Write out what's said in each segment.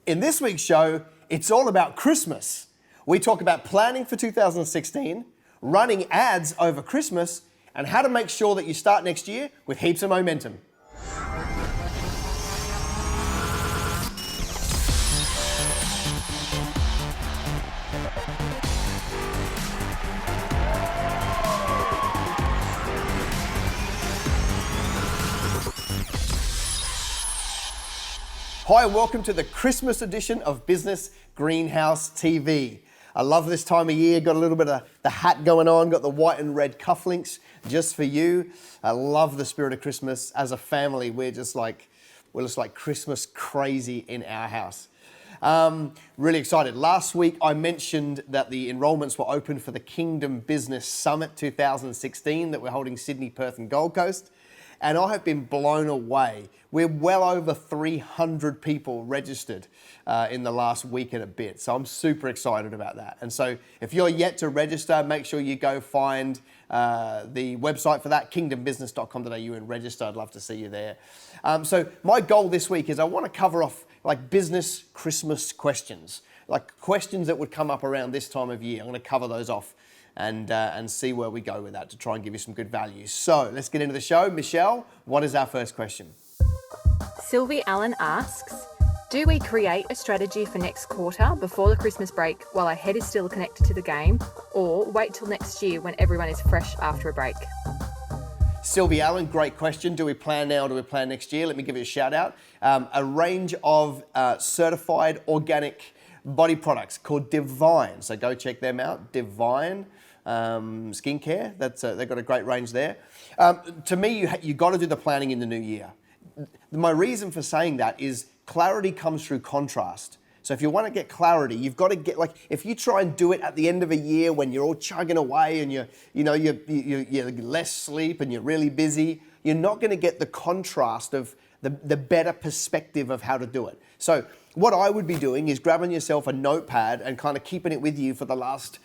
In this week's show, it's all about Christmas. We talk about planning for 2016, running ads over Christmas, and how to make sure that you start next year with heaps of momentum. Hi, and welcome to the Christmas edition of Business Greenhouse TV. I love this time of year, got a little bit of the hat going on, got the white and red cufflinks just for you. I love the spirit of Christmas. As a family, we're just like Christmas crazy in our house. Really excited. Last week I mentioned that the enrollments were open for the Kingdom Business Summit 2016 that we're holding Sydney, Perth and Gold Coast. And I have been blown away. We're well over 300 people registered in the last week and a bit. So I'm super excited about that. And so if you're yet to register, make sure you go find the website for that, kingdombusiness.com.au, and register. I'd love to see you there. So my goal this week is I want to cover off like business Christmas questions, like questions that would come up around this time of year. I'm going to cover those off and see where we go with that to try and give you some good value. So let's get into the show. Michelle, what is our first question? Sylvie Allen asks, do we create a strategy for next quarter before the Christmas break while our head is still connected to the game, or wait till next year when everyone is fresh after a break? Sylvie Allen, great question. Do we plan now or do we plan next year? Let me give you a shout out. A range of certified organic body products called Divine. So go check them out. Divine skincare. They've got a great range there. To me, you got to do the planning in the new year. My reason for saying that is clarity comes through contrast. So if you want to get clarity, you've got to get, like, if you try and do it at the end of a year when you're all chugging away and you're less sleep and you're really busy, you're not going to get the contrast of the better perspective of how to do it. So what I would be doing is grabbing yourself a notepad and kind of keeping it with you for the last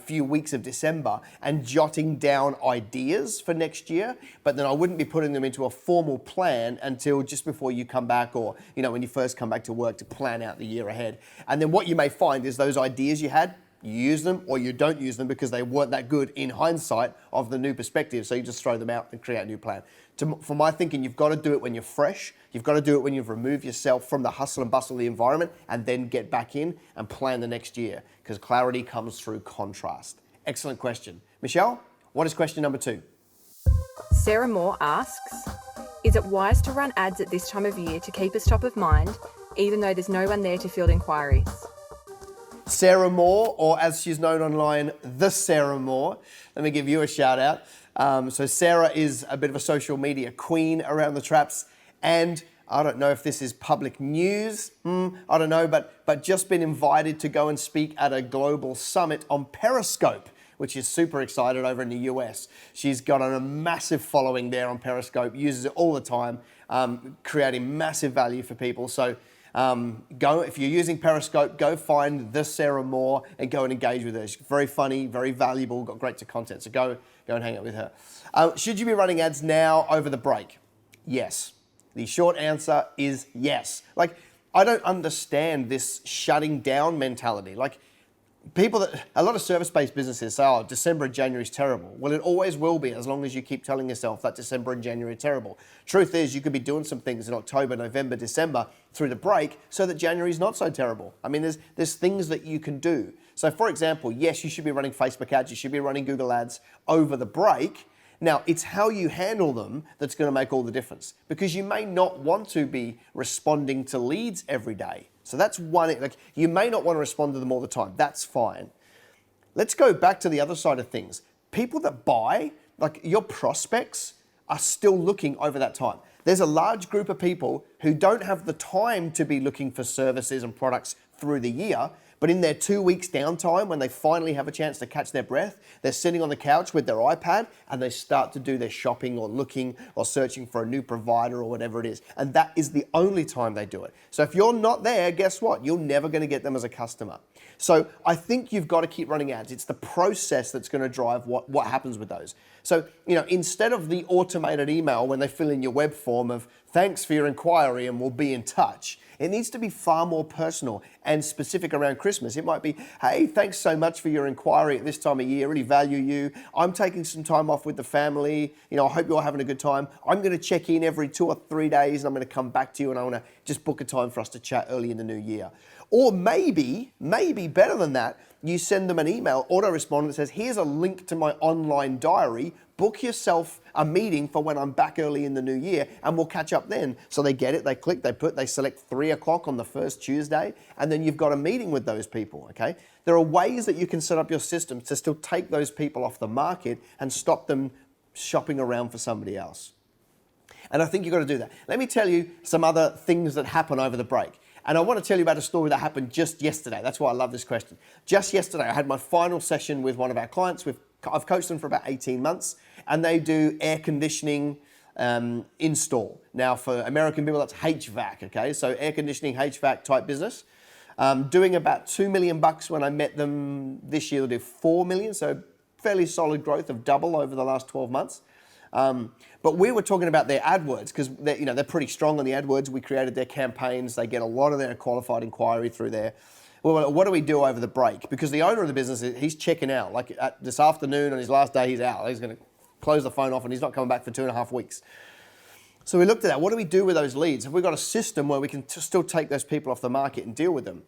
few weeks of December and jotting down ideas for next year, but then I wouldn't be putting them into a formal plan until just before you come back, or when you first come back to work, to plan out the year ahead. And then what you may find is those ideas you had, you use them or you don't use them because they weren't that good in hindsight of the new perspective, so you just throw them out and create a new plan. For my thinking, you've got to do it when you're fresh. You've got to do it when you've removed yourself from the hustle and bustle of the environment, and then get back in and plan the next year, because clarity comes through contrast. Excellent question. Michelle, what is question number 2? Sarah Moore asks, is it wise to run ads at this time of year to keep us top of mind, even though there's no one there to field inquiries? Sarah Moore, or as she's known online, the Sarah Moore. Let me give you a shout out. So Sarah is a bit of a social media queen around the traps, and I don't know if this is public news, I don't know, but just been invited to go and speak at a global summit on Periscope, which is super excited over in the US. She's got a massive following there on Periscope, uses it all the time, creating massive value for people. So if you're using Periscope, go find the Sarah Moore and go and engage with her. She's very funny, very valuable, got great content. So go and hang out with her. Should you be running ads now over the break? Yes. The short answer is yes. Like, I don't understand this shutting down mentality. Like, a lot of service-based businesses say, oh, December and January is terrible. Well, it always will be, as long as you keep telling yourself that December and January are terrible. Truth is, you could be doing some things in October, November, December through the break so that January is not so terrible. I mean, there's things that you can do. So for example, yes, you should be running Facebook ads, you should be running Google ads over the break. Now, it's how you handle them that's going to make all the difference, because you may not want to be responding to leads every day. So that's one, like, you may not want to respond to them all the time. That's fine. Let's go back to the other side of things. People that buy, like your prospects, are still looking over that time. There's a large group of people who don't have the time to be looking for services and products through the year, but in their 2 weeks downtime, when they finally have a chance to catch their breath, they're sitting on the couch with their iPad and they start to do their shopping or looking or searching for a new provider or whatever it is. And that is the only time they do it. So if you're not there, guess what? You're never going to get them as a customer. So I think you've got to keep running ads. It's the process that's going to drive what happens with those. So, instead of the automated email when they fill in your web form of thanks for your inquiry and we'll be in touch. It needs to be far more personal and specific around Christmas. It might be, hey, thanks so much for your inquiry at this time of year. Really value you. I'm taking some time off with the family. I hope you're having a good time. I'm going to check in every 2 or 3 days and I'm going to come back to you and I want to just book a time for us to chat early in the new year. Or maybe better than that, you send them an email autoresponder that says, here's a link to my online diary. Book yourself a meeting for when I'm back early in the new year and we'll catch up then. So they get it, they click, they select 3 o'clock on the first Tuesday, and then you've got a meeting with those people, okay? There are ways that you can set up your systems to still take those people off the market and stop them shopping around for somebody else. And I think you've got to do that. Let me tell you some other things that happen over the break. And I want to tell you about a story that happened just yesterday. That's why I love this question. Just yesterday, I had my final session with one of our clients. I've coached them for about 18 months, and they do air conditioning install. Now, for American people, that's HVAC, okay? So air conditioning, HVAC type business. Doing about $2 million when I met them this year. They'll do $4 million, so fairly solid growth of double over the last 12 months. But we were talking about their AdWords because they're pretty strong on the AdWords. We created their campaigns. They get a lot of their qualified inquiry through there. Well, what do we do over the break? Because the owner of the business, he's checking out. Like this afternoon on his last day, he's out. He's going to close the phone off and he's not coming back for 2.5 weeks. So we looked at that. What do we do with those leads? Have we got a system where we can still take those people off the market and deal with them?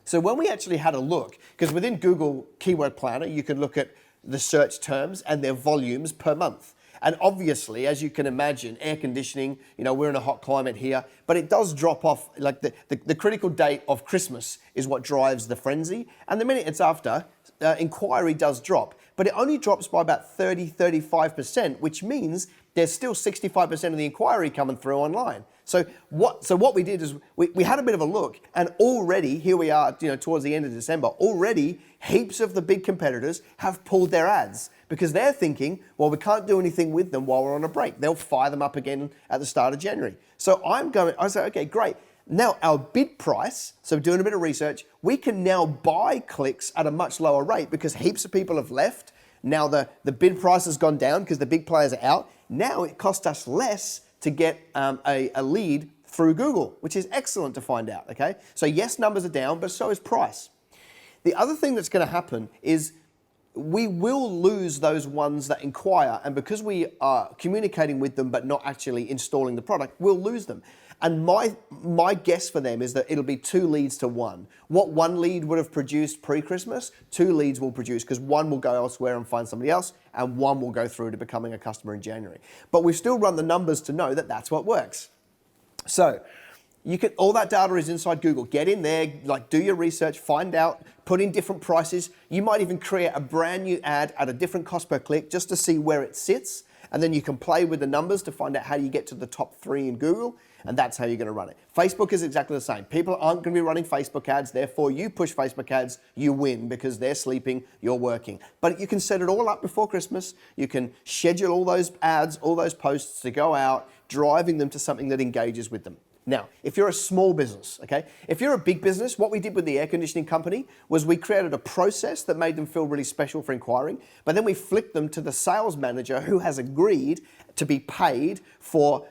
So when we actually had a look, because within Google Keyword Planner, you can look at the search terms and their volumes per month. And obviously, as you can imagine, air conditioning, we're in a hot climate here, but it does drop off. Like the critical date of Christmas is what drives the frenzy. And the minute it's after, inquiry does drop. But it only drops by about 35%, which means there's still 65% of the inquiry coming through online. So what we did is we had a bit of a look, and already, here we are, towards the end of December, already heaps of the big competitors have pulled their ads because they're thinking, well, we can't do anything with them while we're on a break. They'll fire them up again at the start of January. So I say, okay, great. Now our bid price, so doing a bit of research, we can now buy clicks at a much lower rate because heaps of people have left. Now the bid price has gone down because the big players are out. Now it costs us less to get a lead through Google, which is excellent to find out, okay? So yes, numbers are down, but so is price. The other thing that's going to happen is we will lose those ones that inquire, and because we are communicating with them but not actually installing the product, we'll lose them. And my guess for them is that it'll be 2 leads to 1. What 1 lead would have produced pre-Christmas, 2 leads will produce because 1 will go elsewhere and find somebody else, and 1 will go through to becoming a customer in January. But we've still run the numbers to know that that's what works. So all that data is inside Google. Get in there, do your research, find out, put in different prices. You might even create a brand new ad at a different cost per click just to see where it sits. And then you can play with the numbers to find out how you get to the top 3 in Google, and that's how you're going to run it. Facebook is exactly the same. People aren't going to be running Facebook ads, therefore you push Facebook ads, you win because they're sleeping, you're working. But you can set it all up before Christmas. You can schedule all those ads, all those posts to go out, driving them to something that engages with them. Now, if you're a small business, okay? If you're a big business, what we did with the air conditioning company was we created a process that made them feel really special for inquiring, but then we flipped them to the sales manager who has agreed to be paid for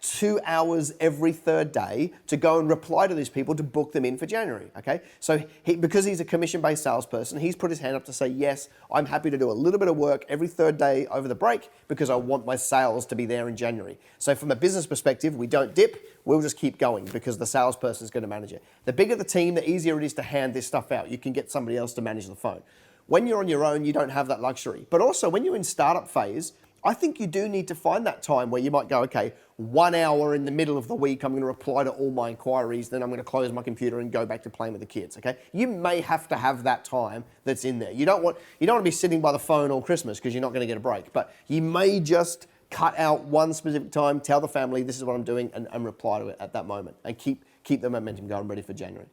2 hours every 3rd day to go and reply to these people to book them in for January, okay? So because he's a commission-based salesperson, he's put his hand up to say, yes, I'm happy to do a little bit of work every 3rd day over the break because I want my sales to be there in January. So from a business perspective, we don't dip, we'll just keep going because the salesperson is going to manage it. The bigger the team, the easier it is to hand this stuff out. You can get somebody else to manage the phone. When you're on your own, you don't have that luxury. But also when you're in startup phase, I think you do need to find that time where you might go, okay, 1 hour in the middle of the week, I'm going to reply to all my inquiries, then I'm going to close my computer and go back to playing with the kids, okay? You may have to have that time that's in there. You don't want to be sitting by the phone all Christmas because you're not going to get a break, but you may just cut out one specific time, tell the family this is what I'm doing, and reply to it at that moment, and keep the momentum going ready for January.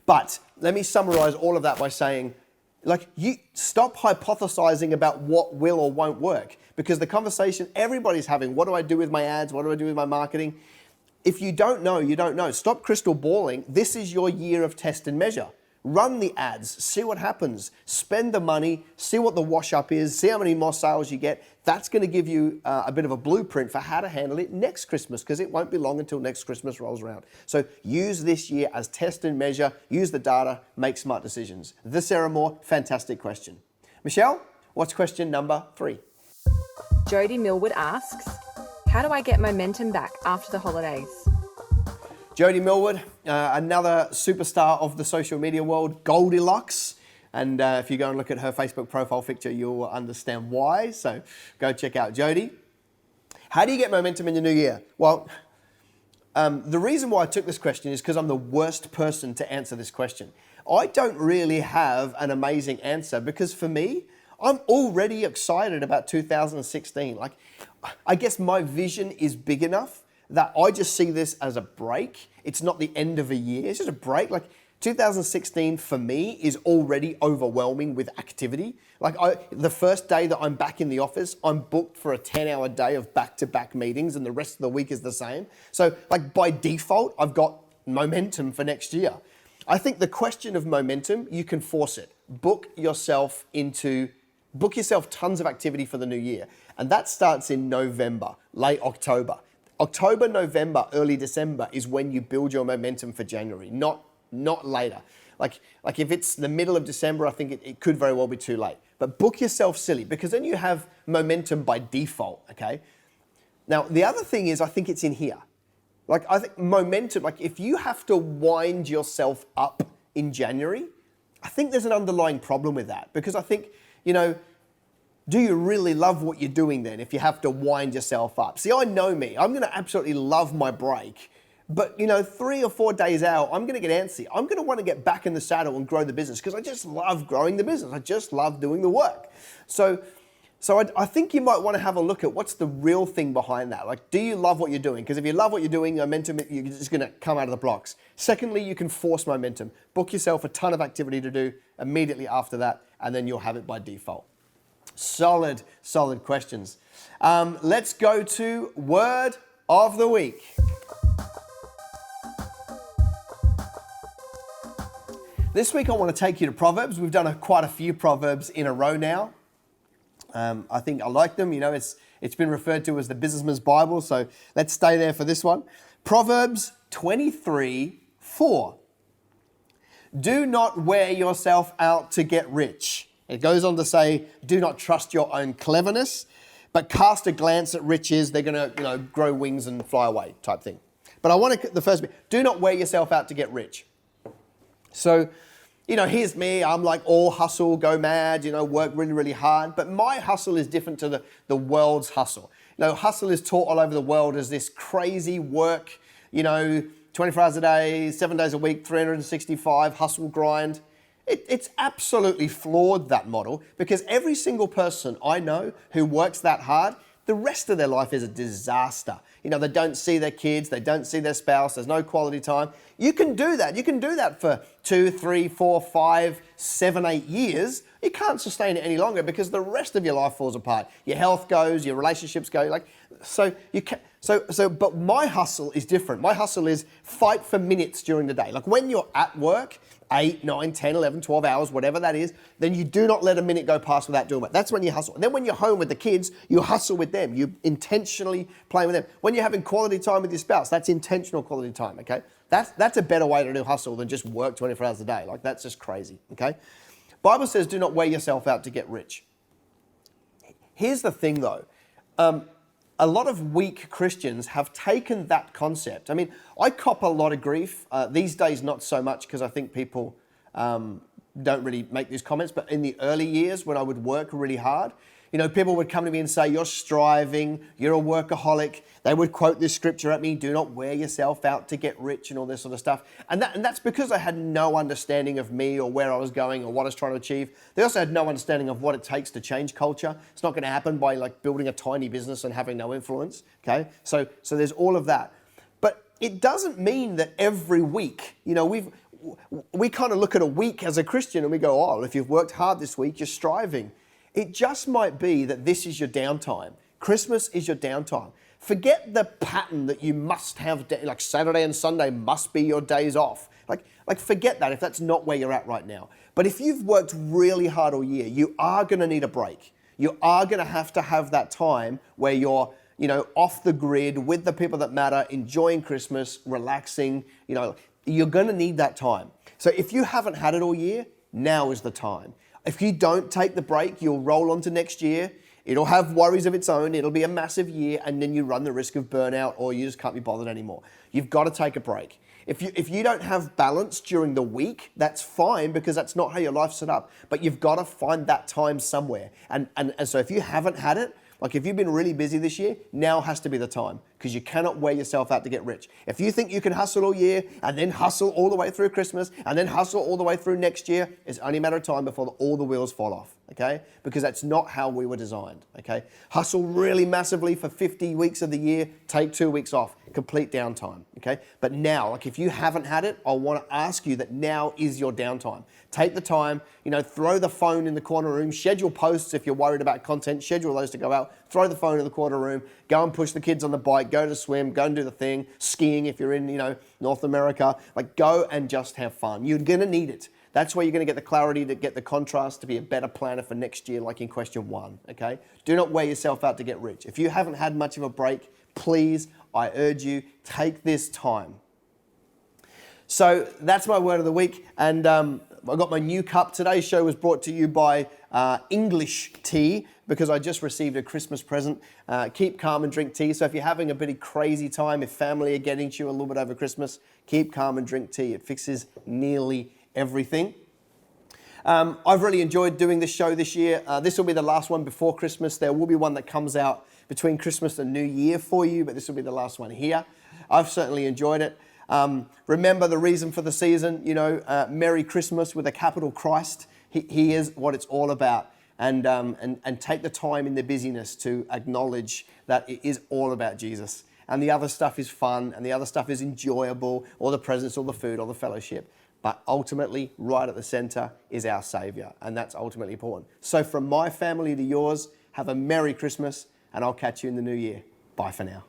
But let me summarize all of that by saying, you stop hypothesizing about what will or won't work, because the conversation everybody's having, what do I do with my ads? What do I do with my marketing? If you don't know, you don't know. Stop crystal balling. This is your year of test and measure. Run the ads, see what happens. Spend the money, see what the wash up is, see how many more sales you get. That's going to give you a bit of a blueprint for how to handle it next Christmas, because it won't be long until next Christmas rolls around. So use this year as test and measure, use the data, make smart decisions. The Sarah Moore, fantastic question. Michelle, what's question number 3? Jody Millwood asks, how do I get momentum back after the holidays? Jody Millwood, another superstar of the social media world, Goldilocks. And if you go and look at her Facebook profile picture, you'll understand why. So go check out Jody. How do you get momentum in the new year? Well, the reason why I took this question is because I'm the worst person to answer this question. I don't really have an amazing answer, because for me, I'm already excited about 2016. Like, I guess my vision is big enough that I just see this as a break. It's not the end of a year, it's just a break. Like 2016 for me is already overwhelming with activity. Like the first day that I'm back in the office, I'm booked for a 10-hour day of back-to-back meetings, and the rest of the week is the same. So like by default, I've got momentum for next year. I think the question of momentum, you can force it. Book yourself tons of activity for the new year. And that starts in November, late October. October, November, early December is when you build your momentum for January, not later. Like if it's the middle of December, I think it could very well be too late. But book yourself silly, because then you have momentum by default, okay? Now, the other thing is, I think it's in here. Like, I think momentum, like if you have to wind yourself up in January, I think there's an underlying problem with that, because I think, do you really love what you're doing then if you have to wind yourself up? See, I know me. I'm going to absolutely love my break. But, 3 or 4 days out, I'm going to get antsy. I'm going to want to get back in the saddle and grow the business, because I just love growing the business. I just love doing the work. So I think you might want to have a look at what's the real thing behind that. Like, do you love what you're doing? Because if you love what you're doing, momentum, you're just going to come out of the blocks. Secondly, you can force momentum. Book yourself a ton of activity to do immediately after that, and then you'll have it by default. Solid questions. Let's go to Word of the Week. This week I want to take you to Proverbs. We've done quite a few Proverbs in a row now. I think I like them. It's been referred to as the businessman's Bible, so let's stay there for this one. Proverbs 23:4. Do not wear yourself out to get rich. It goes on to say, do not trust your own cleverness, but cast a glance at riches. They're going to, grow wings and fly away type thing. But I want the first bit, do not wear yourself out to get rich. So, here's me. I'm like all hustle, go mad, work really, really hard. But my hustle is different to the world's hustle. Hustle is taught all over the world as this crazy work, 24 hours a day, 7 days a week, 365, hustle, grind. It's absolutely flawed, that model, because every single person I know who works that hard, the rest of their life is a disaster. They don't see their kids, they don't see their spouse, there's no quality time. You can do that. You can do that for 2, 3, 4, 5, 7, 8 years. You can't sustain it any longer, because the rest of your life falls apart. Your health goes, your relationships go. But my hustle is different. My hustle is fight for minutes during the day. Like when you're at work, 8, 9, 10, 11, 12 hours, whatever that is, then you do not let a minute go past without doing it. That's when you hustle. And then when you're home with the kids, you hustle with them. You intentionally play with them. When you're having quality time with your spouse, that's intentional quality time, okay? That's a better way to do hustle than just work 24 hours a day. Like, that's just crazy, okay? Bible says do not wear yourself out to get rich. Here's the thing though. A lot of weak Christians have taken that concept. I mean, I cop a lot of grief. These days, not so much, because I think people don't really make these comments. But in the early years, when I would work really hard, people would come to me and say, you're striving, you're a workaholic. They would quote this scripture at me, do not wear yourself out to get rich, and all this sort of stuff. And that's because I had no understanding of me or where I was going or what I was trying to achieve. They also had no understanding of what it takes to change culture. It's not going to happen by building a tiny business and having no influence, okay? So there's all of that. But it doesn't mean that every week, we kind of look at a week as a Christian and we go, oh, if you've worked hard this week, you're striving. It just might be that this is your downtime. Christmas is your downtime. Forget the pattern that you must have, like Saturday and Sunday must be your days off. Like forget that if that's not where you're at right now. But if you've worked really hard all year, you are going to need a break. You are going to have that time where you're, off the grid with the people that matter, enjoying Christmas, relaxing. You're going to need that time. So if you haven't had it all year, now is the time. If you don't take the break, you'll roll on to next year. It'll have worries of its own. It'll be a massive year, and then you run the risk of burnout, or you just can't be bothered anymore. You've got to take a break. If you don't have balance during the week, that's fine, because that's not how your life's set up. But you've got to find that time somewhere. And so if you haven't had it, like if you've been really busy this year, now has to be the time, because you cannot wear yourself out to get rich. If you think you can hustle all year and then hustle all the way through Christmas and then hustle all the way through next year, it's only a matter of time before all the wheels fall off, okay? Because that's not how we were designed, okay? Hustle really massively for 50 weeks of the year, take 2 weeks off, complete downtime, okay? But now, like if you haven't had it, I want to ask you that now is your downtime. Take the time, throw the phone in the corner room, schedule posts if you're worried about content, schedule those to go out, throw the phone in the corner room, go and push the kids on the bike, go to swim, go and do the thing, skiing if you're in, North America, like go and just have fun. You're going to need it. That's where you're going to get the clarity, to get the contrast, to be a better planner for next year, like in question 1, okay? Do not wear yourself out to get rich. If you haven't had much of a break, please, I urge you, take this time. So that's my word of the week, and I got my new cup. Today's show was brought to you by English Tea, because I just received a Christmas present. Keep calm and drink tea. So if you're having a bit of crazy time, if family are getting to you a little bit over Christmas, keep calm and drink tea. It fixes nearly everything. I've really enjoyed doing this show this year. This will be the last one before Christmas. There will be one that comes out between Christmas and New Year for you, but this will be the last one here. I've certainly enjoyed it. Remember the reason for the season, Merry Christmas with a capital Christ. He is what it's all about. And take the time in the busyness to acknowledge that it is all about Jesus. And the other stuff is fun, and the other stuff is enjoyable, or the presents, or the food, or the fellowship. But ultimately, right at the center is our Savior, and that's ultimately important. So from my family to yours, have a Merry Christmas, and I'll catch you in the new year. Bye for now.